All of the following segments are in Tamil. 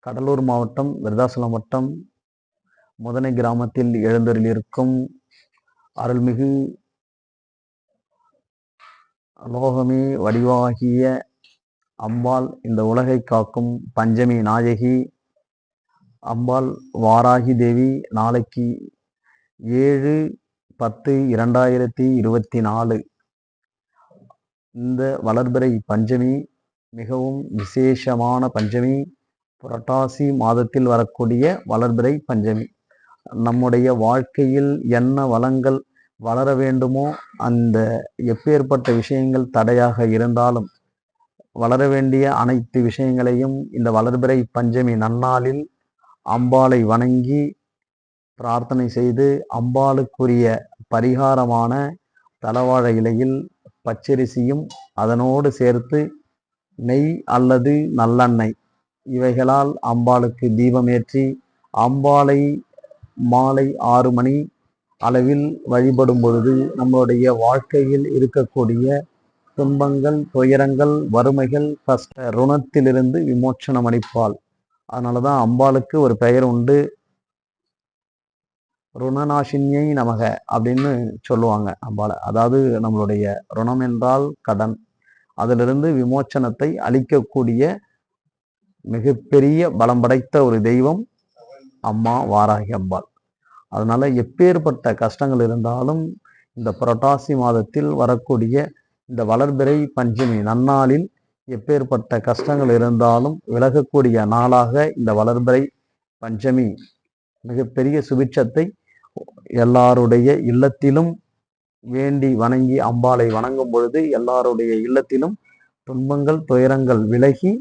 கடலூர் மாவட்டம் விருதாசலம் வட்டம் முதனை கிராமத்தில் எழுந்தருளியிருக்கும் அருள்மிகு லோகமே வடிவாகிய அம்பாள், இந்த உலகை காக்கும் பஞ்சமி நாயகி அம்பாள் வாராகி தேவி நாளைக்கு 7/10/2024 இந்த வளர்பிறை பஞ்சமி மிகவும் விசேஷமான பஞ்சமி. புரட்டாசி மாதத்தில் வரக்கூடிய வளர்பிறை பஞ்சமி. நம்முடைய வாழ்க்கையில் என்ன வளங்கள் வளர வேண்டுமோ, அந்த எப்பேற்பட்ட விஷயங்கள் தடையாக இருந்தாலும் வளர வேண்டிய அனைத்து விஷயங்களையும் இந்த வளர்பிறை பஞ்சமி நன்னாளில் அம்பாளை வணங்கி பிரார்த்தனை செய்து அம்பாளுக்குரிய பரிகாரமான தலவாழை இலையில் பச்சரிசியும் அதனோடு சேர்த்து நெய் அல்லது நல்லெண்ணெய் இவைகளால் அம்பாளுக்கு தீபமேற்றி அம்பாளை மாலை 6 மணி அளவில் வழிபடும் பொழுது நம்மளுடைய வாழ்க்கையில் இருக்கக்கூடிய துன்பங்கள், துயரங்கள், வறுமைகள், கஷ்ட ருணத்திலிருந்து விமோச்சனம் அளிப்பாள். அதனாலதான் அம்பாளுக்கு ஒரு பெயர் உண்டு, ருணநாசினியை நமக அப்படின்னு சொல்லுவாங்க அம்பாளை. அதாவது நம்மளுடைய ருணம் என்றால் கடன், அதிலிருந்து விமோச்சனத்தை அளிக்கக்கூடிய மிகப்பெரிய பலம் படைத்த ஒரு தெய்வம் அம்மா வாராகி அம்பாள். அதனால எப்பேற்பட்ட கஷ்டங்கள் இருந்தாலும் இந்த புரட்டாசி மாதத்தில் வரக்கூடிய இந்த வளர்பிறை பஞ்சமி நன்னாளில் எப்பேற்பட்ட கஷ்டங்கள் இருந்தாலும் விலகக்கூடிய நாளாக இந்த வளர்பிறை பஞ்சமி மிகப்பெரிய சுபிட்சத்தை எல்லாருடைய இல்லத்திலும் வேண்டி வணங்கி அம்பாளை வணங்கும் பொழுது எல்லாருடைய இல்லத்திலும் துன்பங்கள், துயரங்கள் விலகி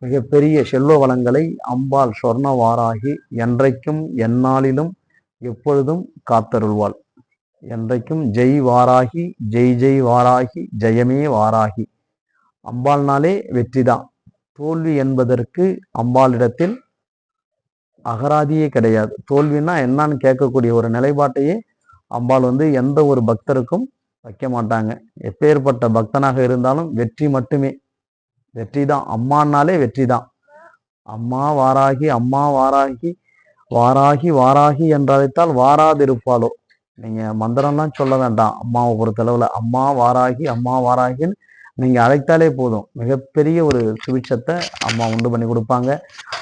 மிகப்பெரிய செல்வ வளங்களை அம்பாள் சொர்ண வாராகி என்றைக்கும் எந்நாளிலும் எப்பொழுதும் காத்தருள்வாள். என்றைக்கும் ஜெய் வாராகி, ஜெய் ஜெய் வாராகி, ஜெயமே வாராகி. அம்பாள்னாலே வெற்றிதான். தோல்வி என்பதற்கு அம்பாளிடத்தில் அகராதியே கிடையாது. தோல்வின்னா என்னன்னு கேட்கக்கூடிய ஒரு நிலைப்பாட்டையே அம்பாள் எந்த ஒரு பக்தருக்கும் வைக்க மாட்டாங்க. எப்பேற்பட்ட பக்தனாக இருந்தாலும் வெற்றி மட்டுமே, வெற்றி தான். அம்மானாலே வெற்றி தான். அம்மா வாராகி, அம்மா வாராகி, வாராகி வாராகி என்றழைத்தால் வாராதிருப்பாளோ. நீங்க மந்திரம்லாம் சொல்ல வேண்டாம். அம்மாவை பொறுத்தளவுல அம்மா வாராகி, அம்மா வாராகின்னு நீங்க அழைத்தாலே போதும், மிகப்பெரிய ஒரு சுபிட்சத்தை அம்மா உண்டு பண்ணி கொடுப்பாங்க.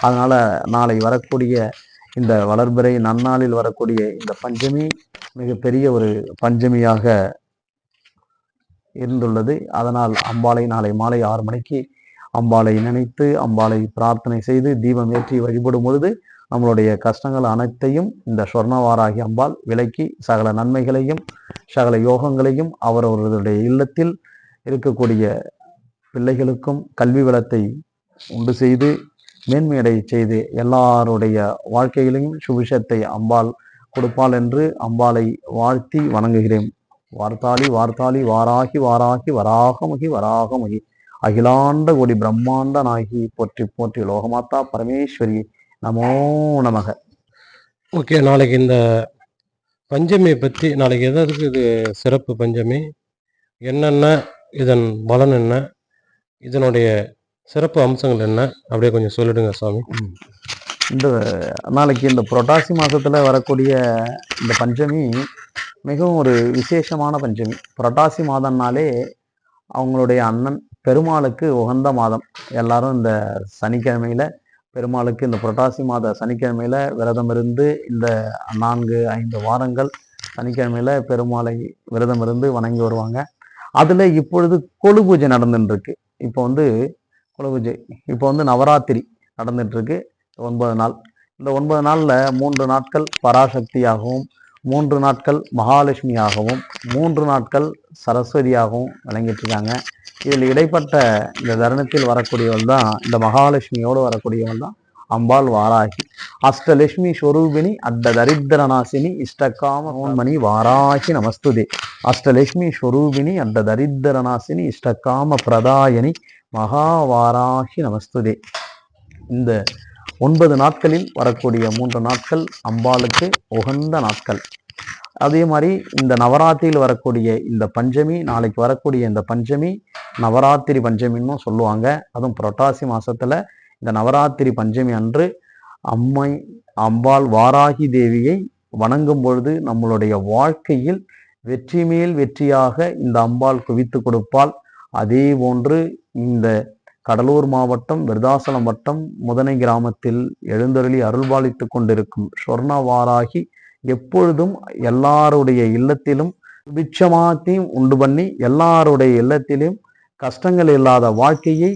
அதனால நாளை வரக்கூடிய இந்த வளர்பிறை நன்னாளில் வரக்கூடிய இந்த பஞ்சமி மிகப்பெரிய ஒரு பஞ்சமியாக இருந்துள்ளது. அதனால் அம்பாளை நாளை மாலை 6 மணிக்கு அம்பாளை நினைத்து அம்பாளை பிரார்த்தனை செய்து தீபம் ஏற்றி வழிபடும் பொழுது நம்மளுடைய கஷ்டங்கள் அனைத்தையும் இந்த சொர்ணவாராகி அம்பாள் விலக்கி சகல நன்மைகளையும் சகல யோகங்களையும் அவரவர்களுடைய இல்லத்தில் இருக்கக்கூடிய பிள்ளைகளுக்கும் கல்வி வளத்தை உண்டு செய்து மேன்மையடை செய்து எல்லாருடைய வாழ்க்கையிலையும் சுபிஷத்தை அம்பாள் கொடுப்பாள் என்று அம்பாளை வாழ்த்தி வணங்குகிறேன். வார்த்தாளி வார்த்தாளி வாராகி வாராகி வராகமுகி வராகமுகி அகிலாண்ட கோடி பிரம்மாண்ட நாயகி போற்றி போற்றி லோகமாத்தா பரமேஸ்வரி நமோ நமக. ஓகே, நாளைக்கு இந்த பஞ்சமியை பற்றி நாளைக்கு எதற்கு இது சிறப்பு பஞ்சமி, என்னென்ன இதன் பலன் என்ன, இதனுடைய சிறப்பு அம்சங்கள் என்ன, அப்படியே கொஞ்சம் சொல்லிடுங்க சுவாமி. இந்த நாளைக்கு இந்த புரட்டாசி மாதத்தில் வரக்கூடிய இந்த பஞ்சமி மிகவும் ஒரு விசேஷமான பஞ்சமி. புரட்டாசி மாதம்னாலே அவங்களுடைய அண்ணன் பெருமாளுக்கு உகந்த மாதம். எல்லாரும் இந்த சனிக்கிழமையில பெருமாளுக்கு இந்த புரட்டாசி மாத சனிக்கிழமையில விரதம் இருந்து இந்த 4-5 வாரங்கள் சனிக்கிழமையில பெருமாளை விரதம் இருந்து வணங்கி வருவாங்க. அதுல இப்பொழுது கொலு பூஜை நடந்துட்டு இருக்கு. இப்போ கொலு பூஜை இப்போ நவராத்திரி நடந்துட்டு இருக்கு. 9 நாள். இந்த 9 நாள்ல 3 நாட்கள் பராசக்தியாகவும் 3 நாட்கள் மகாலட்சுமியாகவும் 3 நாட்கள் சரஸ்வதியாகவும் விளங்கிட்டு இருக்காங்க. இதில் இடைப்பட்ட இந்த தருணத்தில் வரக்கூடியவள் தான் இந்த மகாலட்சுமியோடு வரக்கூடியவள் தான் அம்பாள் வாராகி. அஷ்டலட்சுமி ஸ்வரூபிணி அட்ட தரித்திரநாசினி இஷ்டகாம மணி வாராகி நமஸ்துதே. அஷ்டலட்சுமி ஸ்வரூபிணி அட்ட தரித்திரநாசினி இஷ்டகாம பிரதாயனி மகாவாராகி நமஸ்துதே. இந்த 9 நாட்களில் வரக்கூடிய 3 நாட்கள் அம்பாளுக்கு உகந்த நாட்கள். அதே மாதிரி இந்த நவராத்திரியில் வரக்கூடிய இந்த பஞ்சமி, நாளைக்கு வரக்கூடிய இந்த பஞ்சமி நவராத்திரி பஞ்சமின்னு சொல்லுவாங்க. அதுவும் புரட்டாசி மாசத்துல இந்த நவராத்திரி பஞ்சமி அன்று அம்மை அம்பாள் வாராகி தேவியை வணங்கும் பொழுது நம்மளுடைய வாழ்க்கையில் வெற்றி மேல் வெற்றியாக இந்த அம்பாள் குவித்து கொடுப்பாள். அதே போன்று இந்த கடலூர் மாவட்டம் விருதாசலம் வட்டம் முதனை கிராமத்தில் எழுந்தருளி அருள்பாலித்து கொண்டிருக்கும் சொர்ண வாராகி எப்பொழுதும் எல்லாருடைய இல்லத்திலும் சுபிட்சமாத்தையும் உண்டு பண்ணி எல்லாருடைய இல்லத்திலும் கஷ்டங்கள் இல்லாத வாழ்க்கையை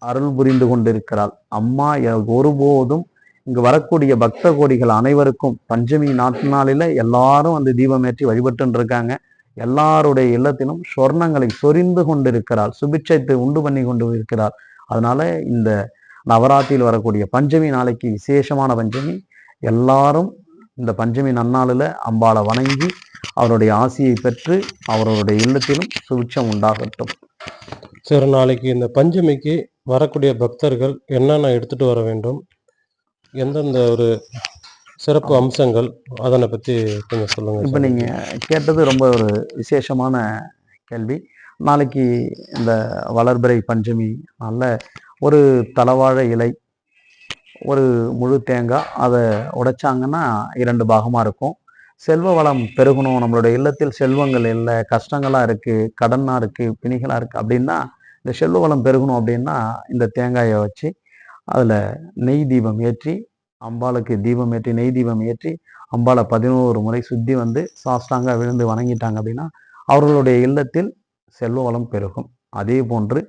அருள் புரிந்து கொண்டிருக்கிறாள். அம்மா ஒருபோதும் இங்கு வரக்கூடிய பக்த கோடிகள் அனைவருக்கும் பஞ்சமி நாளில எல்லாரும் வந்து தீபமேற்றி வழிபட்டு இருக்காங்க. எல்லாருடைய இல்லத்திலும் சொர்ணங்களை சொரிந்து கொண்டிருக்கிறாள், சுபிட்சத்தை உண்டு பண்ணி கொண்டு இருக்கிறாள். அதனால இந்த நவராத்திரியில் வரக்கூடிய பஞ்சமி நாளைக்கு விசேஷமான பஞ்சமி. எல்லாரும் இந்த பஞ்சமி நன்னாளில் அம்பாளை வணங்கி அவருடைய ஆசியை பெற்று அவர்களுடைய இல்லத்திலும் சுபிட்சம் உண்டாகட்டும். சரி, நாளைக்கு இந்த பஞ்சமிக்கு வரக்கூடிய பக்தர்கள் என்னென்ன எடுத்துட்டு வர வேண்டும், எந்தெந்த ஒரு சிறப்பு அம்சங்கள், அதனை பற்றி கொஞ்சம் சொல்லுங்கள். இப்போ நீங்கள் கேட்டது ரொம்ப ஒரு விசேஷமான கேள்வி. நாளைக்கு இந்த வளர்பிறை பஞ்சமி நல்ல ஒரு தலவாழை இலை, ஒரு முழு தேங்காய், அதை உடைச்சாங்கன்னா 2 பாகமாக இருக்கும். செல்வ வளம் பெருகணும், நம்மளுடைய இல்லத்தில் செல்வங்கள் இல்லை, கஷ்டங்களாக இருக்குது, கடனாக இருக்குது, பிணிகளாக இருக்குது அப்படின்னா இந்த செல்வ வளம் பெருகணும் அப்படின்னா இந்த தேங்காயை வச்சு அதில் நெய் தீபம் ஏற்றி அம்பாளுக்கு தீபம் ஏற்றி நெய் தீபம் ஏற்றி அம்பாளை 11 முறை சுத்தி வந்து சாஷ்டாங்க விழுந்து வணங்கிட்டாங்க அப்படின்னா அவர்களுடைய இல்லத்தில் செல்வ வளம் பெருகும். அதே போன்று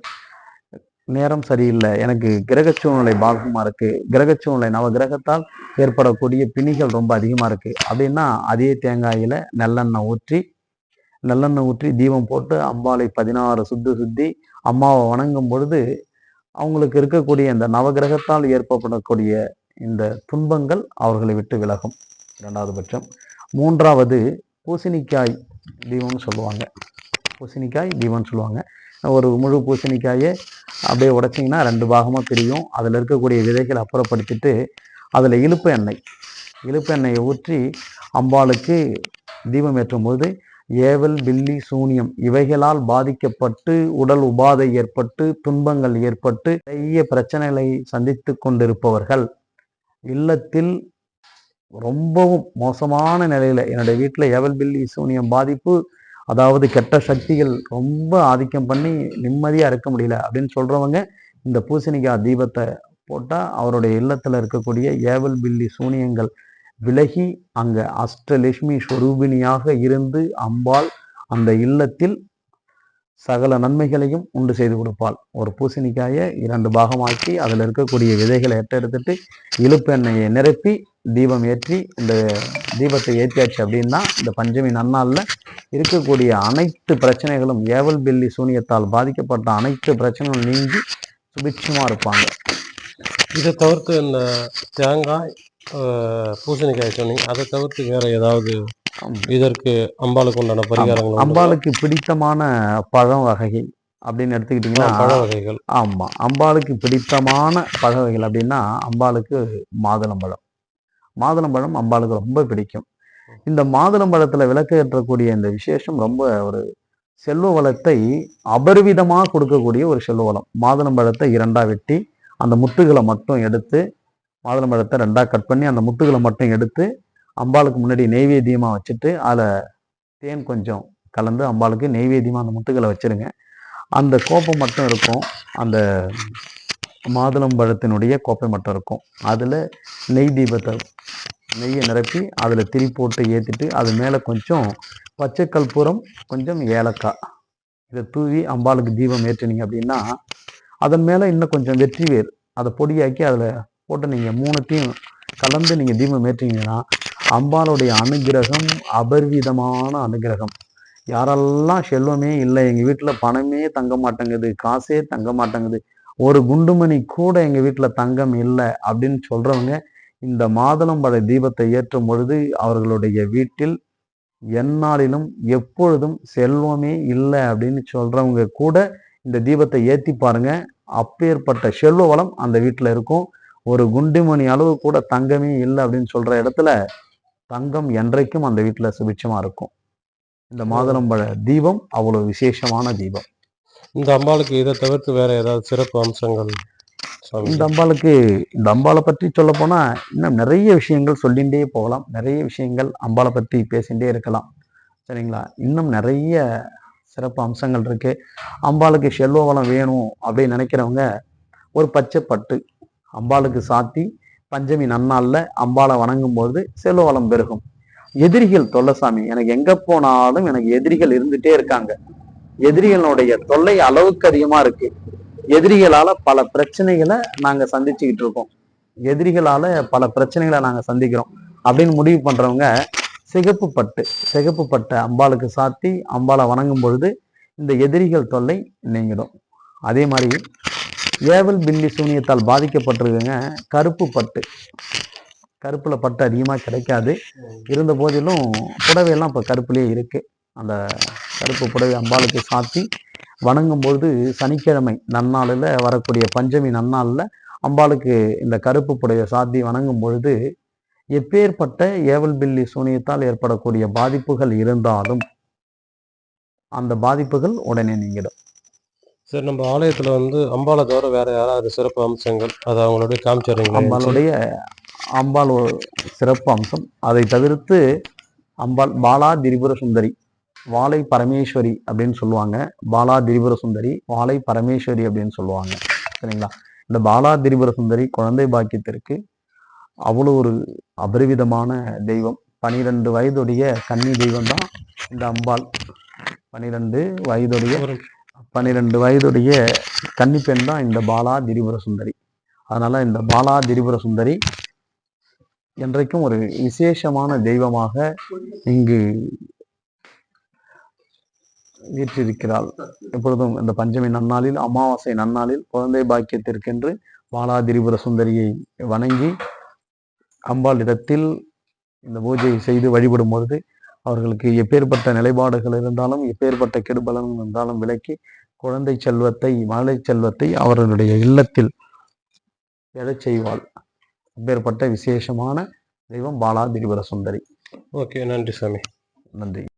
நேரம் சரியில்லை, எனக்கு கிரக சூழ்நிலை பாகமாக இருக்குது, கிரக சூழ்நிலை நவ கிரகத்தால் ஏற்படக்கூடிய பிணிகள் ரொம்ப அதிகமாக இருக்குது அப்படின்னா அதே தேங்காயில் நல்லெண்ணெய் ஊற்றி தீபம் போட்டு அம்பாளை 16 சுத்தி அம்மாவை வணங்கும் பொழுது அவங்களுக்கு இருக்கக்கூடிய இந்த நவகிரகத்தால் ஏற்படக்கூடிய இந்த துன்பங்கள் அவர்களை விட்டு விலகும். 2வது பட்சம். 3வது பூசணிக்காய் தீபம்னு சொல்லுவாங்க. ஒரு முழு பூசணிக்காயை அப்படியே உடைச்சிங்கன்னா 2 பாகமாக பிரியும். அதில் இருக்கக்கூடிய விதைகளை அப்புறப்படுத்திட்டு அதில் இலுப்பு எண்ணெயை ஊற்றி அம்பாளுக்கு தீபம் ஏற்றும் போது ஏவல் பில்லி சூனியம் இவைகளால் பாதிக்கப்பட்டு உடல் உபாதை ஏற்பட்டு துன்பங்கள் ஏற்பட்டு நிறைய பிரச்சனைகளை சந்தித்து கொண்டிருப்பவர்கள், இல்லத்தில் ரொம்பவும் மோசமான நிலையில என்னுடைய வீட்டில் ஏவல் பில்லி சூனியம் பாதிப்பு, அதாவது கெட்ட சக்திகள் ரொம்ப ஆதிக்கம் பண்ணி நிம்மதியாக இருக்க முடியல அப்படின்னு சொல்றவங்க இந்த பூசணிக்காய் தீபத்தை போட்டால் அவருடைய இல்லத்தில் இருக்கக்கூடிய ஏவல் பில்லி சூனியங்கள் விலகி அங்க அஷ்டலட்சுமி ஸ்வரூபிணியாக இருந்து அம்பாள் அந்த இல்லத்தில் சகல நன்மைகளையும் உண்டு செய்து கொடுப்பாள். ஒரு பூசணிக்காயை 2 பாகமாக்கி அதில் இருக்கக்கூடிய விதைகளை எடுத்துட்டு இலுப்பு எண்ணெயை நிரப்பி தீபம் ஏற்றி இந்த தீபத்தை ஏற்றியாச்சு அப்படின்னா இந்த பஞ்சமி நன்னாளில் இருக்கக்கூடிய அனைத்து பிரச்சனைகளும் ஏவல் பில்லி சூனியத்தால் பாதிக்கப்பட்ட அனைத்து பிரச்சனைகளும் நீங்கி சுபிட்சமாக இருப்பாங்க. இதை தவிர்த்து இந்த தேங்காய் பூசணிக்காய் சொன்னீங்க, அதை தவிர்த்து வேற ஏதாவது இதற்கு அம்பாளுக்கு உண்டான பரிகாரங்கள்? அம்பாளுக்கு பிடித்தமான பழம் வகைகள் அப்படின்னு எடுத்துக்கிட்டீங்கன்னா பழ வகைகள். ஆமா, அம்பாளுக்கு பிடித்தமான பழ வகைகள் அப்படின்னா அம்பாளுக்கு மாதுளம்பழம் அம்பாளுக்கு ரொம்ப பிடிக்கும். இந்த மாதுளம்பழத்துல விளக்கு ஏற்றக்கூடிய இந்த விசேஷம் ரொம்ப ஒரு செல்வ வளத்தை அபரிவிதமாக கொடுக்கக்கூடிய ஒரு செல்வ வளம். மாதுளம்பழத்தை 2ஆ வெட்டி அந்த முத்துகளை மட்டும் எடுத்து, மாதுளம்பழத்தை 2ஆ கட் பண்ணி அந்த முத்துகளை மட்டும் எடுத்து அம்பாளுக்கு முன்னாடி நெய்வேத்தியமாக வச்சுட்டு அதில் தேன் கொஞ்சம் கலந்து அம்பாளுக்கு நெய்வேத்தியமாக அந்த முத்துகளை வச்சுருங்க. அந்த கோப்பை மட்டும் இருக்கும், அந்த மாதுளம்பழத்தினுடைய கோப்பை மட்டும் இருக்கும். அதில் நெய்யை நிரப்பி அதில் திரி போட்டு ஏற்றிட்டு அது மேலே கொஞ்சம் பச்சை கற்பூரம், கொஞ்சம் ஏலக்காய் இதை தூவி அம்பாளுக்கு தீபம் ஏற்றினீங்க அப்படின்னா அதன் மேலே இன்னும் கொஞ்சம் வெற்றி வேர் அதை பொடியாக்கி அதில் போட்டு நீங்கள் 3த்தையும் கலந்து நீங்கள் தீபம் ஏற்றிங்கன்னா அம்பாளுடைய அனுகிரகம் அபரிவிதமான அனுகிரகம். யாரெல்லாம் செல்வமே இல்லை, எங்கள் வீட்டில் பணமே தங்க மாட்டேங்குது, காசே தங்க மாட்டேங்குது, ஒரு குண்டுமணி கூட எங்கள் வீட்டில் தங்கம் இல்லை அப்படின்னு சொல்கிறவங்க இந்த மாதுளம்பழ தீபத்தை ஏற்றும் பொழுது அவர்களுடைய வீட்டில் எந்நாளிலும் எப்பொழுதும் செல்வமே இல்லை அப்படின்னு சொல்கிறவங்க கூட இந்த தீபத்தை ஏற்றி பாருங்க, அப்பேற்பட்ட செல்வ வளம் அந்த வீட்டில் இருக்கும். ஒரு குண்டுமணி அளவு கூட தங்கமே இல்லை அப்படின்னு சொல்கிற இடத்துல தங்கம் என்றைக்கும் அந்த வீட்டில் சுபிட்சமாக இருக்கும். இந்த மாதுளம்பழ தீபம் அவ்வளோ விசேஷமான தீபம். இந்த அம்பாளுக்கு இதை தவிர்த்து வேற ஏதாவது சிறப்பு அம்சங்கள்? சுவாமி. இந்த அம்பாளை பற்றி சொல்ல போனா இன்னும் நிறைய விஷயங்கள் சொல்லிகிட்டே போகலாம். நிறைய விஷயங்கள் அம்பாளை பற்றி பேசிகிட்டே இருக்கலாம். சரிங்களா? இன்னும் நிறைய சிறப்பு அம்சங்கள் இருக்கு. அம்பாளுக்கு செல்வ வளம் வேணும் அப்படின்னு நினைக்கிறவங்க ஒரு பச்சை பட்டு அம்பாளுக்கு சாத்தி பஞ்சமி நன்னாள்ல அம்பாளை வணங்கும்போது செல்வ வளம் பெருகும். எதிரிகள் தொல்லைசாமி, எனக்கு எங்க போனாலும் எனக்கு எதிரிகள் இருந்துட்டே இருக்காங்க. எதிரிகளுடைய தொல்லை அளவுக்கு அதிகமா இருக்கு. எதிரிகளால பல பிரச்சனைகளை நாங்க சந்திச்சுக்கிட்டு இருக்கோம். எதிரிகளால பல பிரச்சனைகளை நாங்க சந்திக்கிறோம் அப்படின்னு முடிவு பண்றவங்க சிகப்பு பட்டை அம்பாளுக்கு சாத்தி அம்பாளை வணங்கும் பொழுது இந்த எதிரிகள் தொல்லை நீங்கிடும். அதே மாதிரி ஏவல் பில்லி சூனியத்தால் பாதிக்கப்பட்டிருக்குங்க கருப்புல பட்டு அதிகமாக கிடைக்காது. இருந்த போதிலும் புடவையெல்லாம் இப்போ கருப்புலேயே இருக்கு. அந்த கருப்பு புடவை அம்பாளுக்கு சாத்தி வணங்கும் பொழுது சனிக்கிழமை நன்னாளில் வரக்கூடிய பஞ்சமி நன்னாளில் அம்பாளுக்கு இந்த கருப்பு புடவை சாத்தி வணங்கும் பொழுது எப்பேற்பட்ட ஏவல் பில்லி சூனியத்தால் ஏற்படக்கூடிய பாதிப்புகள் இருந்தாலும் அந்த பாதிப்புகள் உடனே நீங்கிடும். சரி, நம்ம ஆலயத்துல வந்து அம்பாளை தவிர வேற யாராவது சிறப்பு அம்சங்கள் அதை அவங்களுடைய காமிச்சிடுறீங்களா? அம்பாள் ஒரு சிறப்பு அம்சம். அதை தவிர்த்து அம்பாள் பாலா திரிபுர சுந்தரி, வாழை பரமேஸ்வரி அப்படின்னு சொல்லுவாங்க. பாலா திரிபுர சுந்தரி, வாழை பரமேஸ்வரி அப்படின்னு சொல்லுவாங்க. சரிங்களா? இந்த பாலா திரிபுர சுந்தரி குழந்தை பாக்கியத்திற்கு அவ்வளோ ஒரு அபரிவிதமான தெய்வம். 12 வயதுடைய கன்னி தெய்வம் தான் இந்த அம்பாள். 12 வயதுடைய கன்னிப்பெண் தான் இந்த பாலா திரிபுர சுந்தரி. அதனால இந்த பாலா திரிபுர சுந்தரி என்றைக்கும் ஒரு விசேஷமான தெய்வமாக இங்கு வீற்றிருக்கிறாள். எப்பொழுதும் இந்த பஞ்சமி நன்னாளில், அமாவாசை நன்னாளில் குழந்தை பாக்கியத்திற்கென்று பாலா திரிபுர சுந்தரியை வணங்கி அம்பாள் இடத்தில் இந்த பூஜையை செய்து வழிபடும் பொழுது அவர்களுக்கு எப்பேற்பட்ட நிலைப்பாடுகள் இருந்தாலும் எப்பேற்பட்ட கெடுபலன் இருந்தாலும் விலக்கி குழந்தை செல்வத்தை மழை செல்வத்தை அவர்களுடைய இல்லத்தில் எழச் செய்வாள். அப்பேற்பட்ட விசேஷமான தெய்வம் பாலா திரிபுர சுந்தரி. ஓகே, நன்றி சாமி. நன்றி.